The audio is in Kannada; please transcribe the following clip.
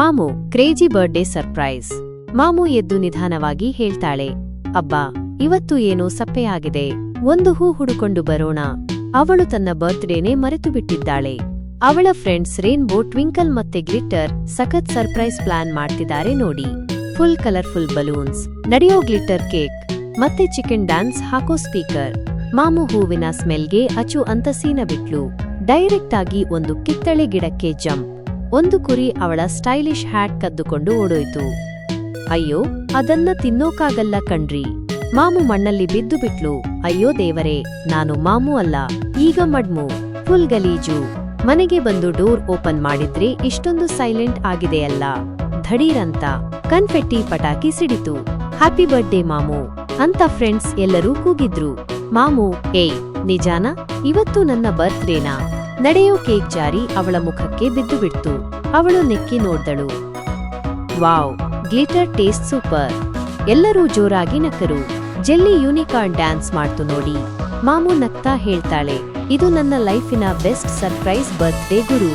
ಮಾಮು ಕ್ರೇಜಿ ಬರ್ಡೇ ಸರ್ಪ್ರೈಸ್. ಮಾಮು ಎದ್ದು ನಿಧಾನವಾಗಿ ಹೇಳ್ತಾಳೆ, ಅಬ್ಬಾ ಇವತ್ತು ಏನೋ ಸಪ್ಪೆಯಾಗಿದೆ, ಒಂದು ಹೂ ಹುಡುಕೊಂಡು ಬರೋಣ. ಅವಳು ತನ್ನ ಬರ್ತ್ಡೇನೇ ಮರೆತು ಬಿಟ್ಟಿದ್ದಾಳೆ. ಅವಳ ಫ್ರೆಂಡ್ಸ್ ರೇನ್ಬೋ, ಟ್ವಿಂಕಲ್ ಮತ್ತೆ ಗ್ಲಿಟರ್ ಸಖತ್ ಸರ್ಪ್ರೈಸ್ ಪ್ಲಾನ್ ಮಾಡ್ತಿದ್ದಾರೆ ನೋಡಿ. ಫುಲ್ ಕಲರ್ಫುಲ್ ಬಲೂನ್ಸ್, ನಡೆಯೋ ಗ್ಲಿಟರ್ ಕೇಕ್ ಮತ್ತೆ ಚಿಕನ್ ಡ್ಯಾನ್ಸ್ ಹಾಕೋ ಸ್ಪೀಕರ್. ಮಾಮು ಹೂವಿನ ಸ್ಮೆಲ್ಗೆ ಅಚು ಅಂತ ಸೀನ ಬಿಟ್ಲು. ಡೈರೆಕ್ಟ್ ಆಗಿ ಒಂದು ಕಿತ್ತಳೆ ಗಿಡಕ್ಕೆ ಜಂಪ್. ಒಂದು ಕುರಿ ಅವಳ ಸ್ಟೈಲಿಶ್ ಹ್ಯಾಟ್ ಕದ್ದುಕೊಂಡು ಓಡೋಯ್ತು. ಅಯ್ಯೋ ಅದನ್ನ ತಿನ್ನೋಕಾಗಲ್ಲ ಕಣ್ರಿ. ಮಾಮು ಮಣ್ಣಲ್ಲಿ ಬಿದ್ದು ಬಿಟ್ಲು. ಅಯ್ಯೋ ದೇವರೇ, ನಾನು ಮಾಮು ಅಲ್ಲ, ಈಗ ಮಡ್ಮು. ಫುಲ್ ಗಲೀಜು. ಮನೆಗೆ ಬಂದು ಡೋರ್ ಓಪನ್ ಮಾಡಿದ್ರೆ ಇಷ್ಟೊಂದು ಸೈಲೆಂಟ್ ಆಗಿದೆಯಲ್ಲ. ಧಡೀರಂತ ಕನ್ಫೆಟ್ಟಿ ಪಟಾಕಿ ಸಿಡಿತು. ಹ್ಯಾಪಿ ಬರ್ಡೇ ಮಾಮು ಅಂತ ಫ್ರೆಂಡ್ಸ್ ಎಲ್ಲರೂ ಕೂಗಿದ್ರು. ಮಾಮು, ಏಯ್ ನಿಜಾನಾ, ಇವತ್ತು ನನ್ನ ಬರ್ತ್ಡೇನಾ? ನಡೆಯೋ ಕೇಕ್ ಜಾರಿ ಅವಳ ಮುಖಕ್ಕೆ ಬಿದ್ದು ಬಿಡ್ತು. ಅವಳು ನೆಕ್ಕಿ ನೋಡ್ದಳು. Wow, glitter taste super. ಎಲ್ಲರೂ ಜೋರಾಗಿ ನಕ್ಕರು. ಜೆಲ್ಲಿ ಯೂನಿಕಾರ್ನ್ ಡ್ಯಾನ್ಸ್ ಮಾಡ್ತು ನೋಡಿ. ಮಾಮು ನಗ್ತಾ ಹೇಳ್ತಾಳೆ, ಇದು ನನ್ನ ಲೈಫಿನ ಬೆಸ್ಟ್ ಸರ್ಪ್ರೈಸ್ ಬರ್ತ್ಡೇ ಗುರು.